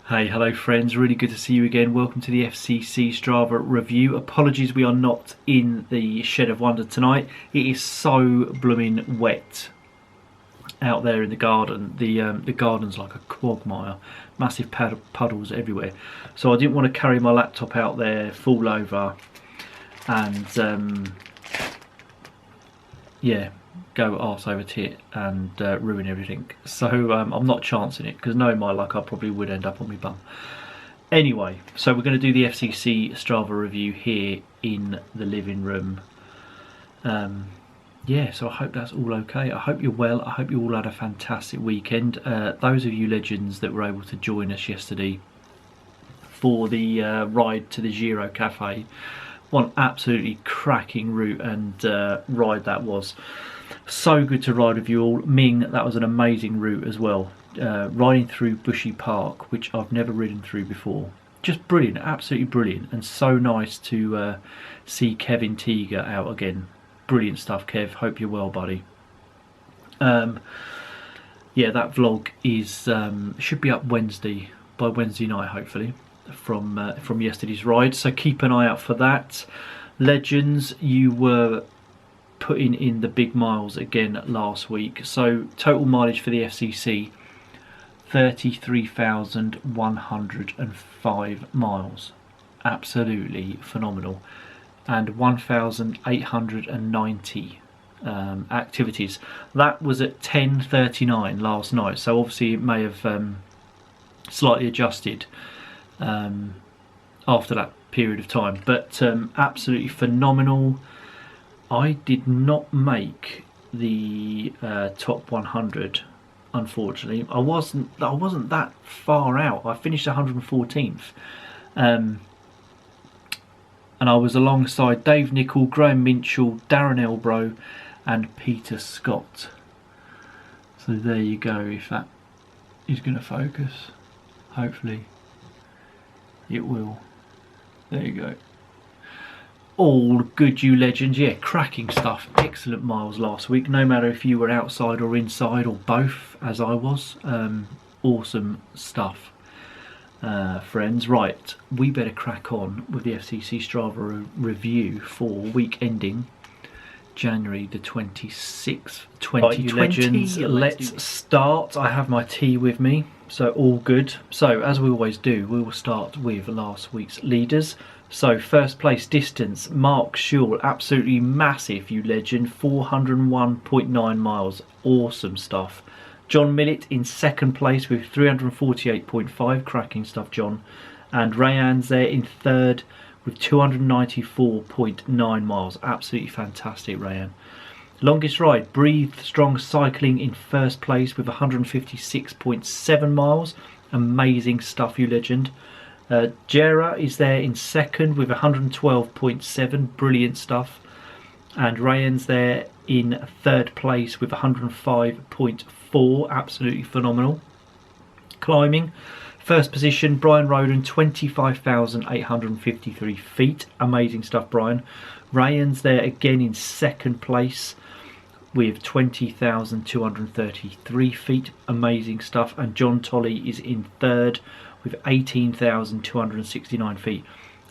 Hey, hello friends, really good to see you again. Welcome to the FCC Strava review. Apologies we are not in the Shed of Wonder tonight. It is so blooming wet out there in the garden. The garden's like a quagmire, massive puddles everywhere. So I didn't want to carry my laptop out there, fall over and yeah, go arse over tit and ruin everything. So I'm not chancing it, because knowing my luck I probably would end up on my bum. Anyway, so we're going to do the FCC Strava review here in the living room. Yeah, so I hope that's all okay. I hope you're well. I hope you all had a fantastic weekend. Those of you legends that were able to join us yesterday for the ride to the Giro Cafe, one absolutely cracking route and ride that was. So good to ride with you all. Ming, that was an amazing route as well. Riding through Bushy Park, which I've never ridden through before. Just brilliant, absolutely brilliant, and so nice to see Kevin Teager out again. Brilliant stuff, Kev. Hope you're well, buddy. Yeah, that vlog is should be up by Wednesday night, hopefully, from yesterday's ride. So keep an eye out for that. Legends, you were putting in the big miles again last week. So total mileage for the FCC, 33,105 miles. Absolutely phenomenal. And 1,890 activities. That was at 10:39 last night, so obviously it may have slightly adjusted after that period of time, but absolutely phenomenal. I did not make the top 100, unfortunately. I wasn't that far out. I finished 114th, and I was alongside Dave Nichol, Graham Minchell, Darren Elbrow, and Peter Scott. So there you go. If that is going to focus, hopefully it will. There you go. All good, you legends. Yeah, cracking stuff. Excellent miles last week, no matter if you were outside or inside or both, as I was. Awesome stuff, friends. Right, we better crack on with the FCC Strava review for week ending January the 26th, 2020. Legends, let's start. I have my tea with me, so all good. So as we always do, we will start with last week's leaders. So first place distance, Mark Schul, absolutely massive, you legend, 401.9 miles, awesome stuff. John Millett in second place with 348.5, cracking stuff, John. And Rayanne's there in third with 294.9 miles, absolutely fantastic, Rayanne. Longest ride, Breathe Strong Cycling in first place with 156.7 miles, amazing stuff, you legend. Jera is there in second with 112.7, brilliant stuff. And Rayanne's there in third place with 105.4, absolutely phenomenal. Climbing, first position, Brian Roden, 25,853 feet, amazing stuff, Brian. Rayanne's there again in second place with 20,233 feet, amazing stuff. And John Tolley is in third with 18,269 feet.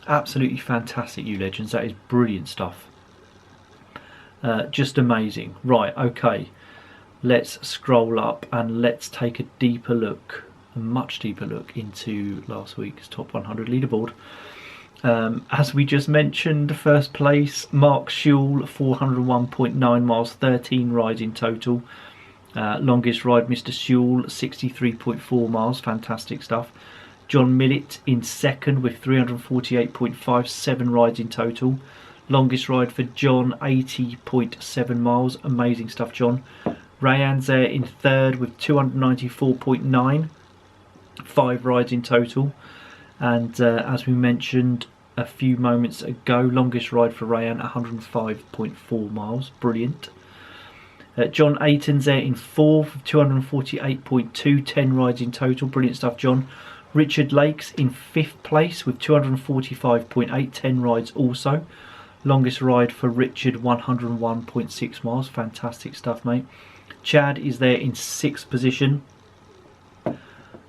Absolutely fantastic, you legends. That is brilliant stuff. Just amazing. Right, okay. Let's scroll up and let's take a deeper look, a much deeper look into last week's top 100 leaderboard. As we just mentioned, first place, Mark Schul, 401.9 miles, 13 rides in total. Longest ride, Mr. Schul, 63.4 miles, fantastic stuff. John Millett in second with 348.5, 7 rides in total. Longest ride for John, 80.7 miles, amazing stuff, John. Rayanne's there in third with 294.9, 5 rides in total. And as we mentioned a few moments ago, longest ride for Rayanne, 105.4 miles, brilliant. John Ayton's there in fourth with 248.2, 10 rides in total, brilliant stuff, John. Richard Lakes in fifth place with 245.8, 10 rides also. Longest ride for Richard, 101.6 miles, fantastic stuff, mate. Chad is there in sixth position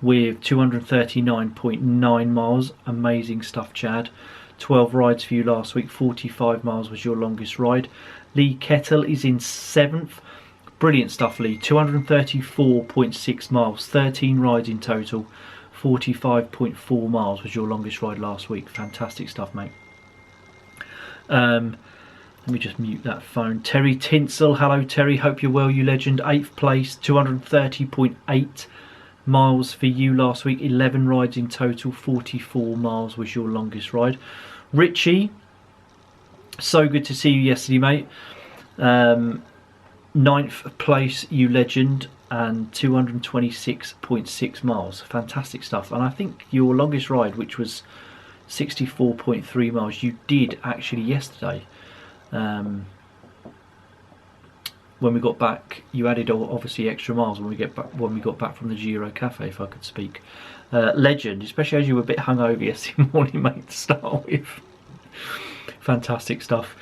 with 239.9 miles. Amazing stuff, Chad. 12 rides for you last week. 45 miles was your longest ride. Lee Kettle is in 7th. Brilliant stuff, Lee. 234.6 miles. 13 rides in total. 45.4 miles was your longest ride last week. Fantastic stuff, mate. Let me just mute that phone. Terry Tinsel, hello Terry, hope you're well, you legend. 8th place, 230.8 miles for you last week. 11 rides in total. 44 miles was your longest ride. Richie, so good to see you yesterday, mate. 9th place, you legend, and 226.6 miles. Fantastic stuff. And I think your longest ride, which was 64.3 miles, you did actually yesterday. When we got back, you added obviously extra miles when we got back from the Giro Cafe, if I could speak. Legend, especially as you were a bit hungover yesterday morning, mate, to start with. Fantastic stuff.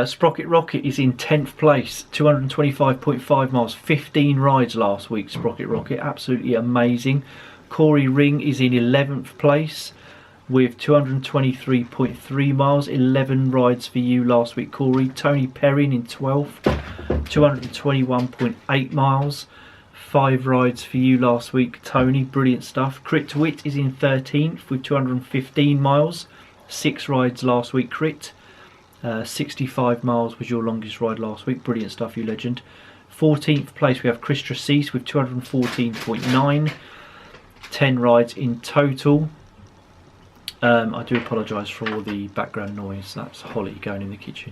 Sprocket Rocket is in 10th place, 225.5 miles, 15 rides last week. Sprocket Rocket, absolutely amazing. Corey Ring is in 11th place with 223.3 miles, 11 rides for you last week, Corey. Tony Perrin in 12th, 221.8 miles, 5 rides for you last week, Tony. Brilliant stuff. Crit Wit is in 13th with 215 miles, 6 rides last week, Crit. 65 miles was your longest ride last week. Brilliant stuff, you legend. 14th place we have Chris Tracis with 214.9, 10 rides in total. I do apologise for all the background noise. That's Holly going in the kitchen.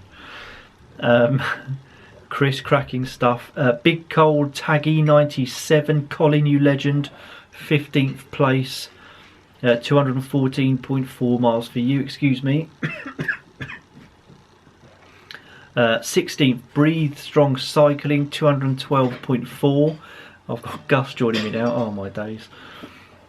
Chris, cracking stuff. Big Cold Taggy 97, Colin, you legend, 15th place, 214.4 miles for you, excuse me. 16th, Breathe Strong Cycling, 212.4. I've got Gus joining me now, oh my days.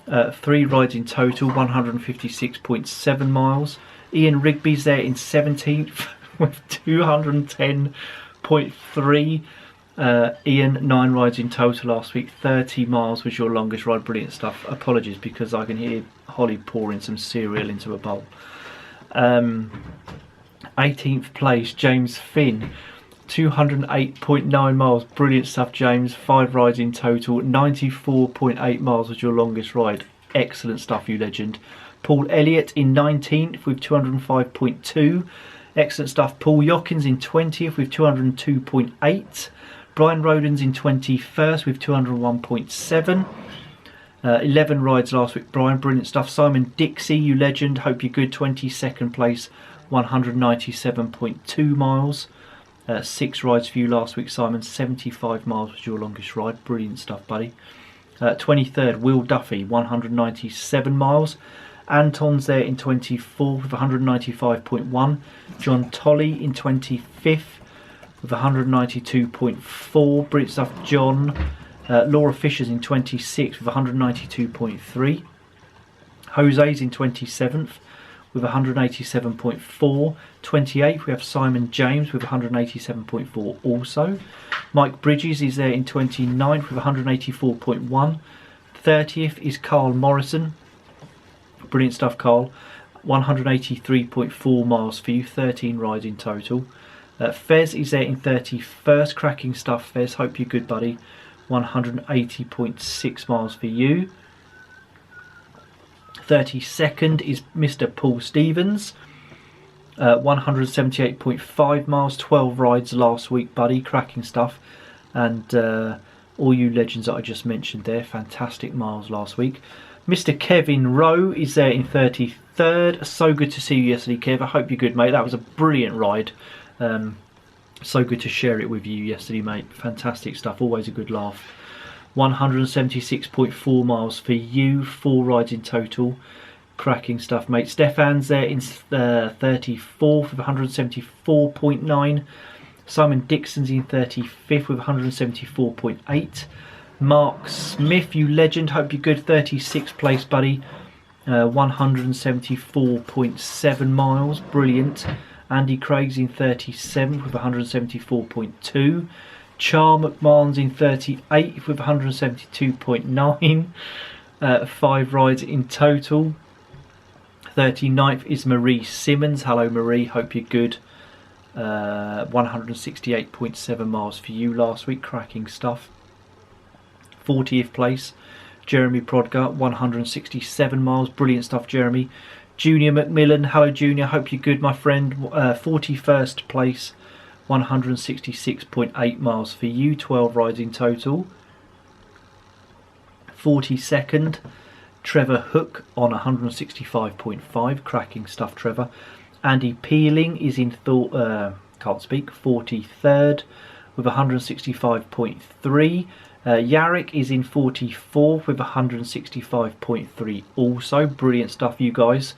3 rides in total, 156.7 miles. Ian Rigby's there in 17th with 210.3. Ian, 9 rides in total last week. 30 miles was your longest ride. Brilliant stuff. Apologies because I can hear Holly pouring some cereal into a bowl. 18th place, James Finn, 208.9 miles. Brilliant stuff, James. 5 rides in total. 94.8 miles was your longest ride. Excellent stuff, you legend. Paul Elliott in 19th with 205.2. Excellent stuff. Paul Yockins in 20th with 202.8. Brian Rodens in 21st with 201.7. 11 rides last week, Brian. Brilliant stuff. Simon Dixie, you legend. Hope you're good. 22nd place, 197.2 miles. 6 rides for you last week, Simon. 75 miles was your longest ride. Brilliant stuff, buddy. 23rd, Will Duffy, 197 miles. Anton's there in 24th with 195.1. John Tolley in 25th with 192.4. Brilliant stuff, John. Laura Fisher's in 26th with 192.3. Jose's in 27th with 187.4. 28th we have Simon James with 187.4 also. Mike Bridges is there in 29th with 184.1. 30th is Carl Morrison. Brilliant stuff, Carl. 183.4 miles for you, 13 rides in total. Fez is there in 31st. Cracking stuff, Fez. Hope you're good, buddy. 180.6 miles for you. 32nd is Mr. Paul Stevens. 178.5 miles, 12 rides last week, buddy. Cracking stuff. And all you legends that I just mentioned there, fantastic miles last week. Mr. Kevin Rowe is there in 33rd. So good to see you yesterday, Kev. I hope you're good, mate. That was a brilliant ride. So good to share it with you yesterday, mate. Fantastic stuff. Always a good laugh. 176.4 miles for you. 4 rides in total. Cracking stuff, mate. Stefan's there in 34th with 174.9. Simon Dixon's in 35th with 174.8. Mark Smith, you legend. Hope you're good. 36th place, buddy. 174.7 miles. Brilliant. Andy Craig's in 37th with 174.2. Char McMahon's in 38th with 172.9. 5 rides in total. 39th is Marie Simmons. Hello Marie, hope you're good. 168.7 miles for you last week, cracking stuff. 40th place, Jeremy Prodgar, 167 miles, brilliant stuff Jeremy. Junior McMillan, hello Junior, hope you're good my friend. 41st place, 166.8 miles for you, 12 rides in total. 42nd, Trevor Hook on 165.5, cracking stuff Trevor. Andy Peeling is in 43rd with 165.3. Yarrick is in 44th with 165.3 also, brilliant stuff you guys.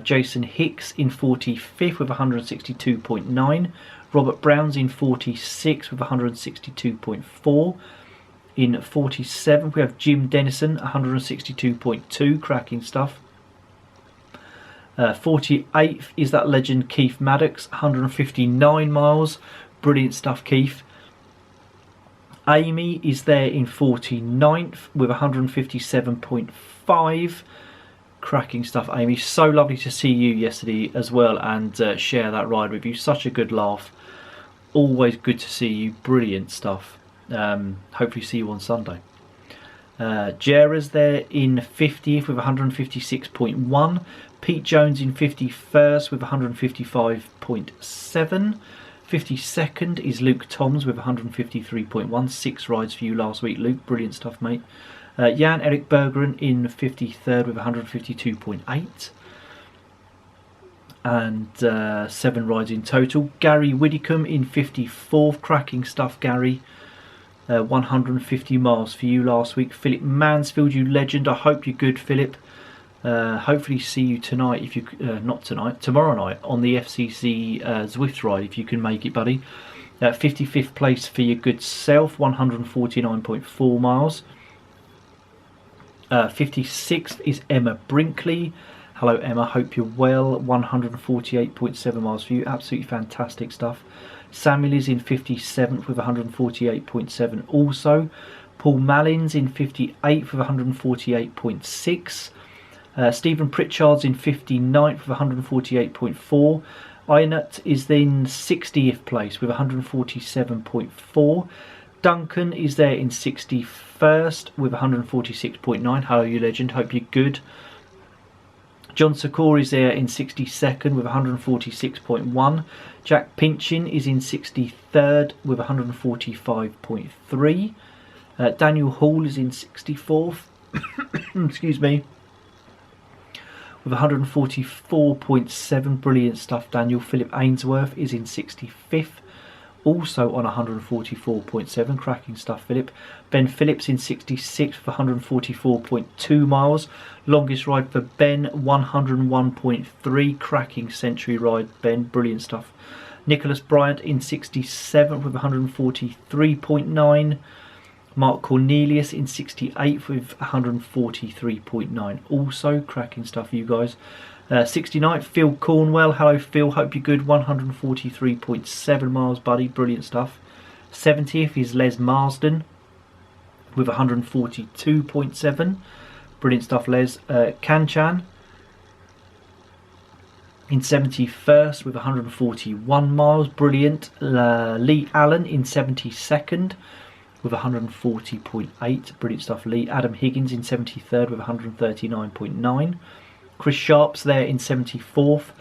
Jason Hicks in 45th with 162.9. Robert Brown's in 46th with 162.4. In 47th we have Jim Dennison, 162.2, cracking stuff. 48th is that legend Keith Maddox, 159 miles, brilliant stuff Keith. Amy is there in 49th with 157.5, cracking stuff Amy. So lovely to see you yesterday as well and share that ride with you, such a good laugh, always good to see you, brilliant stuff. Hopefully see you on Sunday. Jera's there in 50th with 156.1. Pete Jones in 51st with 155.7. 52nd is Luke Toms with 153.1. 6 rides for you last week, Luke. Brilliant stuff, mate. Jan Erik Berggren in 53rd with 152.8. And 7 rides in total. Gary Widdicombe in 54th. Cracking stuff, Gary. 150 miles for you last week. Philip Mansfield, you legend. I hope you're good, Philip. Hopefully see you tonight, if you not tonight, tomorrow night on the FCC Zwift ride if you can make it, buddy. 55th place for your good self, 149.4 miles. 56th is Emma Brinkley. Hello Emma, hope you're well. 148.7 miles for you, absolutely fantastic stuff. Samuel is in 57th with 148.7 also. Paul Mallins in 58th with 148.6. Stephen Pritchard's in 59th with 148.4. Einat is in 60th place with 147.4. Duncan is there in 61st with 146.9. Hello you legend, hope you're good. John Sakor is there in 62nd with 146.1. Jack Pinchin is in 63rd with 145.3. Daniel Hall is in 64th excuse me, with 144.7. Brilliant stuff Daniel. Philip Ainsworth is in 65th, also on 144.7, cracking stuff Philip. Ben Phillips in 66th for 144.2 miles. Longest ride for Ben, 101.3, cracking century ride Ben, brilliant stuff. Nicholas Bryant in 67th with 143.9. Mark Cornelius in 68th with 143.9, also cracking stuff you guys. 69th, Phil Cornwell. Hello Phil, hope you're good. 143.7 miles, buddy, brilliant stuff. 70th is Les Marsden with 142.7, brilliant stuff Les. Kanchan in 71st with 141 miles, brilliant. Lee Allen in 72nd with 140.8, brilliant stuff Lee. Adam Higgins in 73rd with 139.9. Chris Sharp's there in 74th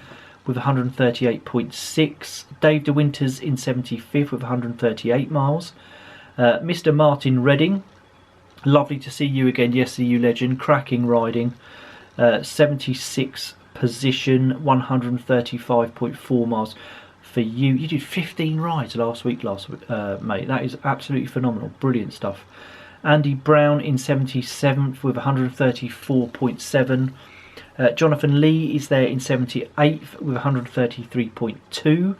with 138.6. Dave De Winters in 75th with 138 miles. Mr. Martin Redding, lovely to see you again yesterday, you legend, cracking riding. 76th position, 135.4 miles for you. You did 15 rides last week, mate. That is absolutely phenomenal, brilliant stuff. Andy Brown in 77th with 134.7. Jonathan Lee is there in 78th with 133.2.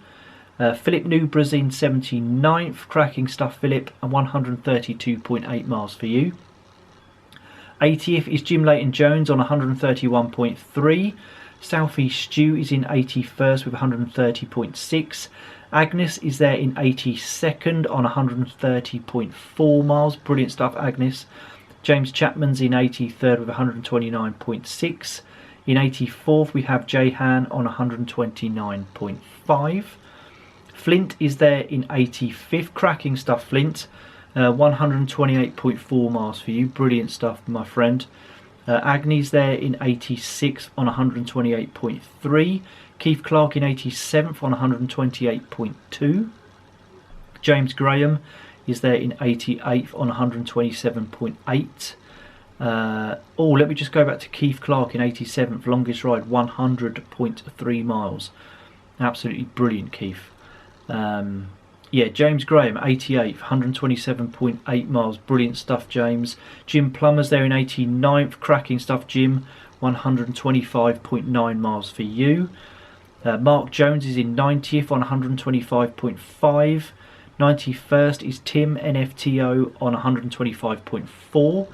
Philip Newbras in 79th, cracking stuff Philip, and 132.8 miles for you. 80th is Jim Leighton Jones on 131.3. Southeast Stew is in 81st with 130.6. Agnes is there in 82nd on 130.4 miles. Brilliant stuff, Agnes. James Chapman's in 83rd with 129.6. In 84th we have Jahan on 129.5. Flint is there in 85th. Cracking stuff, Flint. 128.4 miles for you. Brilliant stuff, my friend. Agni's there in 86th on 128.3. Keith Clark in 87th on 128.2. James Graham is there in 88th on 127.8. Let me just go back to Keith Clark in 87th, longest ride, 100.3 miles. Absolutely brilliant, Keith. James Graham, 88th, 127.8 miles. Brilliant stuff, James. Jim Plummer's there in 89th. Cracking stuff, Jim. 125.9 miles for you. Mark Jones is in 90th on 125.5. 91st is Tim NFTO on 125.4.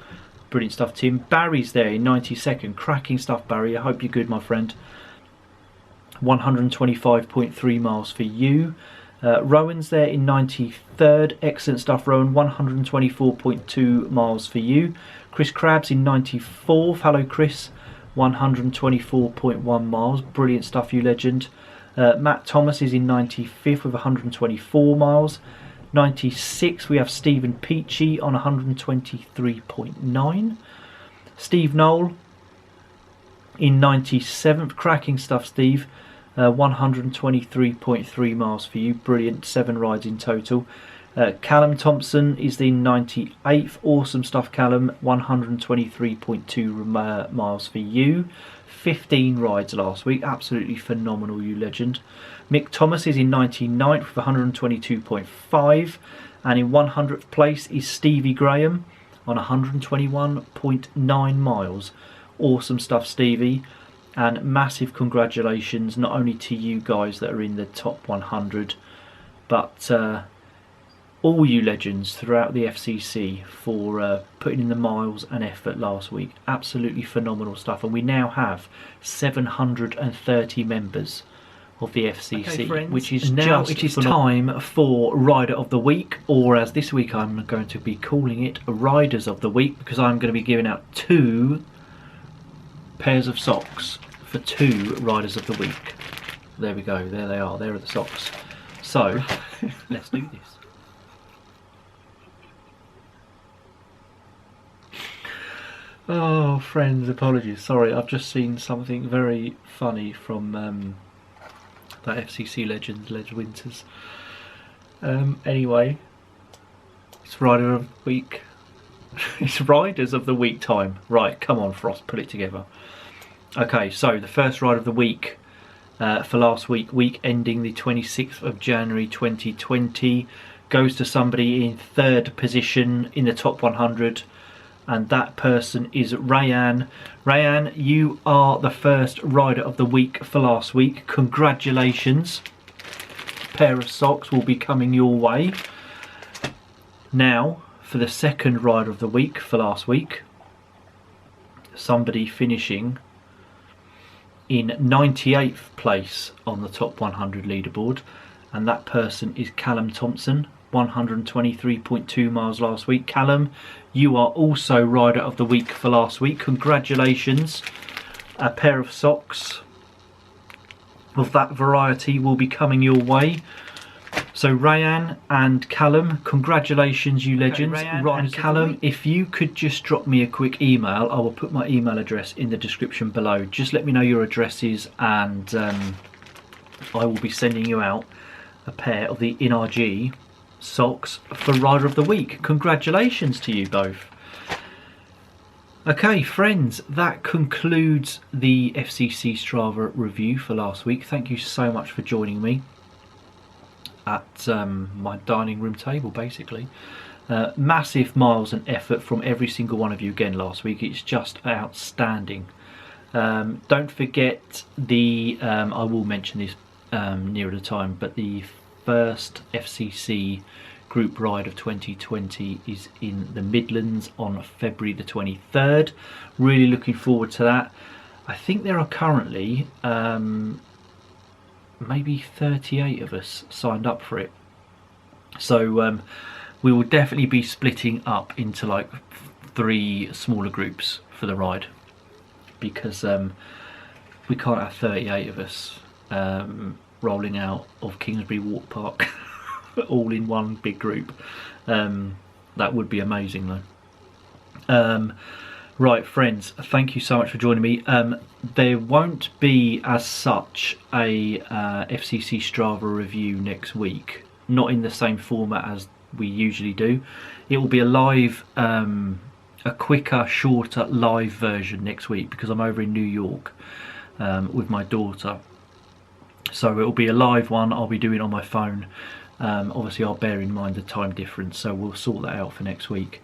Brilliant stuff, Tim. Barry's there in 92nd. Cracking stuff, Barry. I hope you're good, my friend. 125.3 miles for you. Rowan's there in 93rd. Excellent stuff, Rowan. 124.2 miles for you. Chris Crabb's in 94th. Hello, Chris. 124.1 miles. Brilliant stuff, you legend. Matt Thomas is in 95th with 124 miles. 96 we have Stephen Peachy on 123.9. Steve Knoll in 97th. Cracking stuff, Steve. 123.3 miles for you. Brilliant. 7 rides in total. Callum Thompson is in 98th. Awesome stuff, Callum. 123.2 miles for you. 15 rides last week. Absolutely phenomenal, you legend. Mick Thomas is in 99th with 122.5. And in 100th place is Stevie Graham on 121.9 miles. Awesome stuff, Stevie. And massive congratulations not only to you guys that are in the top 100, but all you legends throughout the FCC for putting in the miles and effort last week. Absolutely phenomenal stuff. And we now have 730 members of the FCC, okay, friends, which is now it is time for Rider of the Week, or as this week I'm going to be calling it Riders of the Week, because I'm going to be giving out 2 pairs of socks for 2 Riders of the Week. There we go, there they are, there are the socks. So let's do this. Oh, friends, apologies. Sorry, I've just seen something very funny from that FCC Legends, Winters. Anyway, it's Rider of the Week. It's Riders of the Week time. Right, come on, Frost, put it together. Okay, so the first Rider of the Week for last week, week ending the 26th of January 2020, goes to somebody in 3rd position in the top 100. And that person is Rayan. Rayan, you are the first Rider of the Week for last week. Congratulations. A pair of socks will be coming your way. Now, for the second Rider of the Week for last week, somebody finishing in 98th place on the top 100 leaderboard. And that person is Callum Thompson. 123.2 miles last week. Callum, you are also Rider of the Week for last week. Congratulations. A pair of socks of that variety will be coming your way. So Rayan and Callum, congratulations, you legends. Okay, right, and Callum, if you could just drop me a quick email, I will put my email address in the description below. Just let me know your addresses, and I will be sending you out a pair of the NRG socks for Rider of the Week. Congratulations to you both. Okay, friends, that concludes the FCC Strava review for last week. Thank you so much for joining me at my dining room table, basically. Massive miles and effort from every single one of you again last week. It's just outstanding. Don't forget the, I will mention this nearer the time, but the first FCC group ride of 2020 is in the Midlands on February the 23rd. Really looking forward to that. I think there are currently maybe 38 of us signed up for it, so we will definitely be splitting up into like 3 smaller groups for the ride, because we can't have 38 of us rolling out of Kingsbury Walk Park all in one big group. That would be amazing though. Right, friends, thank you so much for joining me. There won't be as such a FCC Strava review next week, not in the same format as we usually do. It will be a live, a quicker, shorter live version next week, because I'm over in New York with my daughter. So it will be a live one. I'll be doing it on my phone. Obviously I'll bear in mind the time difference, so we'll sort that out for next week.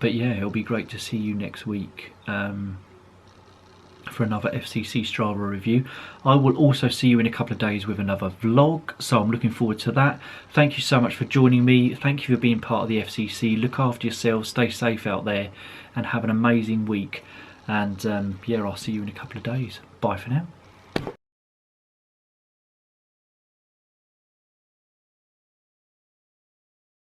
But yeah, it'll be great to see you next week for another FCC Strava review. I will also see you in a couple of days with another vlog, so I'm looking forward to that. Thank you so much for joining me. Thank you for being part of the FCC. Look after yourselves, stay safe out there, and have an amazing week. And yeah, I'll see you in a couple of days. Bye for now.